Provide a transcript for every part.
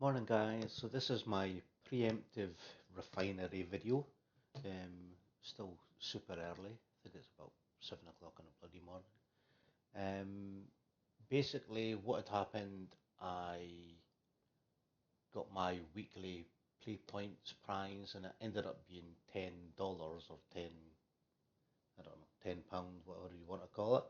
Morning guys, so this is my preemptive refinery video. Still super early, I think it's about 7 o'clock in the bloody morning. Basically what had happened, I got my weekly play points prize and it ended up being $10 or 10, I don't know, £10, whatever you want to call it.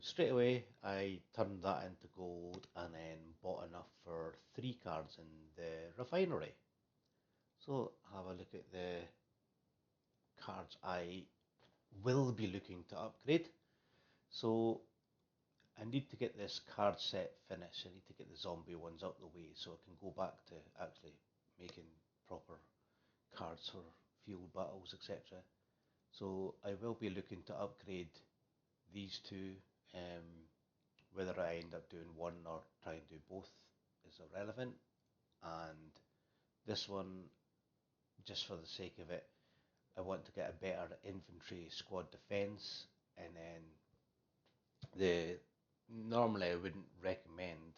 Straight away, I turned that into gold and then bought enough for 3 cards in the refinery. So have a look at the cards I will be looking to upgrade. So I need to get this card set finished. I need to get the zombie ones out the way so I can go back to actually making proper cards for field battles, etc. So I will be looking to upgrade these two. Whether I end up doing one or try and do both is irrelevant. And this one, just for the sake of it, I want to get a better infantry squad defense, and then the normally I wouldn't recommend.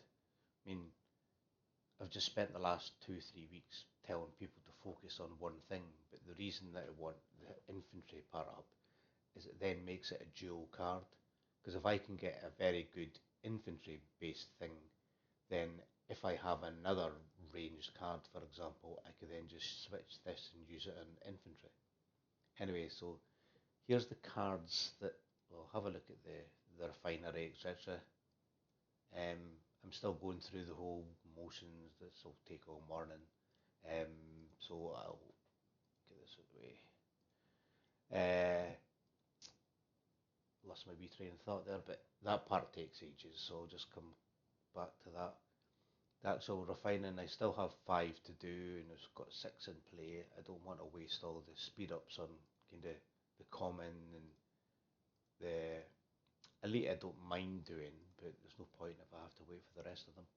I mean, I've just spent the last 2-3 weeks telling people to focus on one thing, but the reason that I want the infantry part up is it then makes it a dual card. Because if I can get a very good infantry based thing, then if I have another ranged card, for example, I could then just switch this and use it in infantry. Anyway, so here's the cards that, well, have a look at the refinery, etc. I'm still going through the whole motions. This will take all morning. So I'll get this out of the way. Lost my wee train of thought there, but that part takes ages, so I'll just come back to that. The actual refining, I still have 5 to do, and I've got 6 in play. I don't want to waste all the speed ups on kind of the common and the elite. I don't mind doing, but there's no point if I have to wait for the rest of them.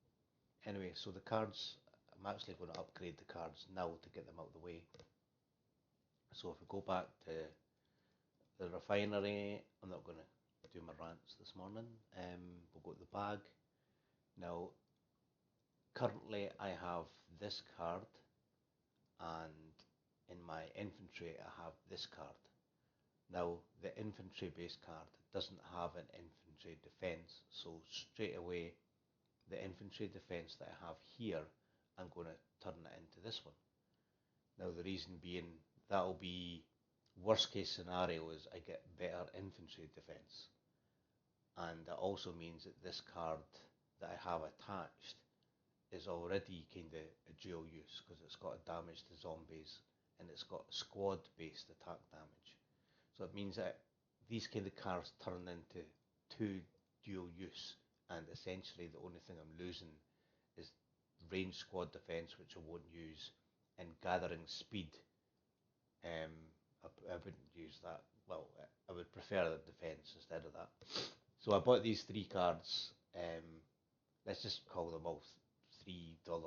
Anyway, so the cards, I'm actually going to upgrade the cards now to get them out of the way. So if we go back to the refinery, I'm not going to do my rants this morning. We'll go to the bag. Now, currently I have this card, and in my infantry I have this card. Now, the infantry based card doesn't have an infantry defense, so straight away the infantry defense that I have here, I'm going to turn it into this one. Now, the reason being, that'll be worst case scenario is I get better infantry defense, and that also means that this card that I have attached is already kind of a dual use because it's got a damage to zombies and it's got squad based attack damage. So it means that these kind of cards turn into 2 dual use, and essentially the only thing I'm losing is range squad defense, which I won't use, and gathering speed. I wouldn't use that. Well, I would prefer the defense instead of that. So I bought these 3 cards. Let's just call them all $3.50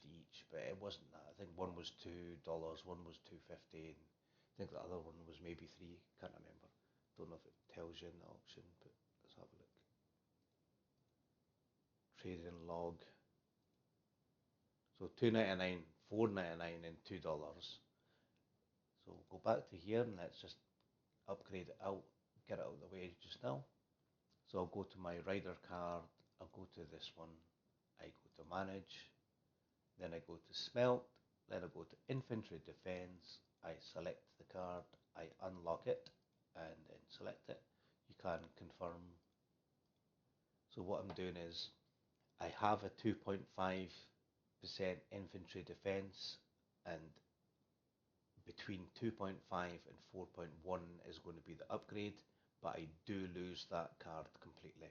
each, but it wasn't that. I think one was $2, one was $2.50, and I think the other one was maybe 3. Can't remember. Don't know if it tells you in the auction, but let's have a look. Trading log. So $2.99, $4.99, and $2. So we'll go back to here and let's just upgrade it out, get it out of the way just now. So I'll go to my rider card, I'll go to this one, I go to manage, then I go to smelt, then I go to infantry defense, I select the card, I unlock it, and then select it. You can confirm. So what I'm doing is, I have a 2.5% infantry defense, and between 2.5 and 4.1 is going to be the upgrade, but I do lose that card completely.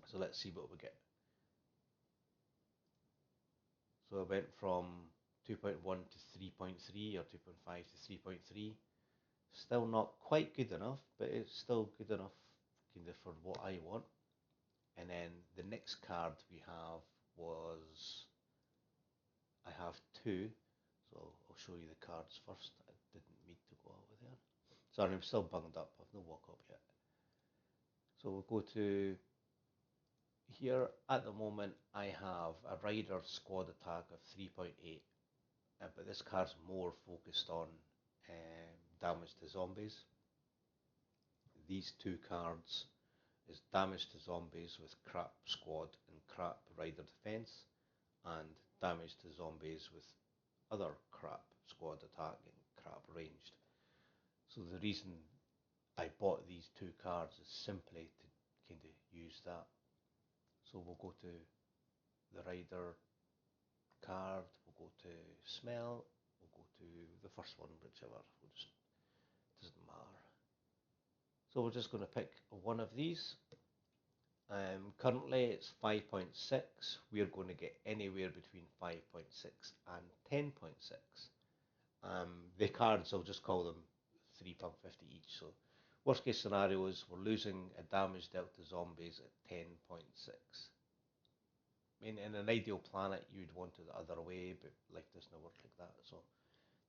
So let's see what we get. So I went from 2.1 to 3.3, or 2.5 to 3.3. Still not quite good enough, but it's still good enough kind of for what I want. And then the next card we have was, I have 2, so I'll show you the cards first. I didn't mean to go over there. Sorry, I'm still bunged up. I've no woke up yet. So we'll go to Here at the moment I have a rider squad attack of 3.8, but this card's more focused on damage to zombies. These two cards is damage to zombies with crap squad and crap rider defense, and damage to zombies with other crap squad attack and crap ranged. So the reason I bought these two cards is simply to kind of use that. So we'll go to the rider card, we'll go to smell, we'll go to the first one, whichever, doesn't matter. So we're just going to pick one of these. Currently it's 5.6. We're going to get anywhere between 5.6 and 10.6. The cards, I'll just call them £3.50 each. So worst case scenario is we're losing a damage dealt to zombies at 10.6. I mean, in an ideal planet, you'd want it the other way, but life doesn't work like that. So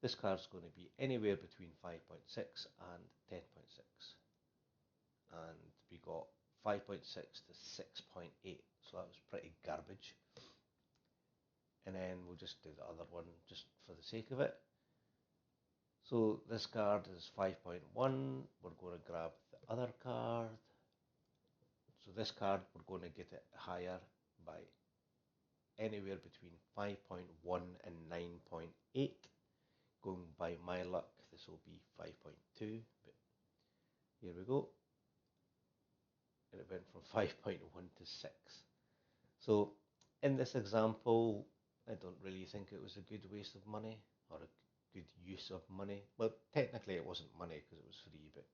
this card's going to be anywhere between 5.6 and 10.6. And we got 5.6 to 6.8, so that was pretty garbage. And then we'll just do the other one just for the sake of it. So this card is 5.1, we're going to grab the other card. So this card, we're going to get it higher by anywhere between 5.1 and 9.8. Going by my luck, this will be 5.2, but here we go. And it went from 5.1 to 6. So in this example, I don't really think it was a good waste of money or a good use of money. Well, technically it wasn't money because it was free, but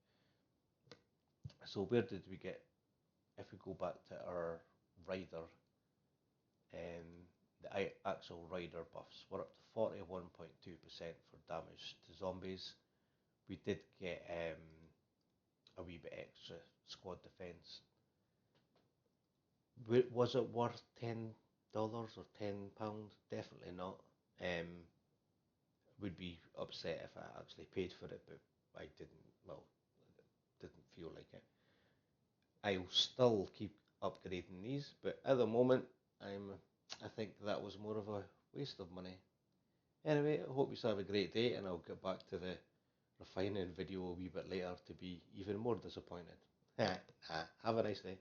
so where did we get, if we go back to our rider, the actual rider buffs, we're up to 41.2% for damage to zombies. We did get a wee bit extra squad defense. Was it worth $10 or £10? Definitely not. Would be upset if I actually paid for it, but I didn't. Well, didn't feel like it. I'll still keep upgrading these, but at the moment, I think that was more of a waste of money. Anyway, I hope you have a great day, and I'll get back to the refining video a wee bit later to be even more disappointed. Have a nice day.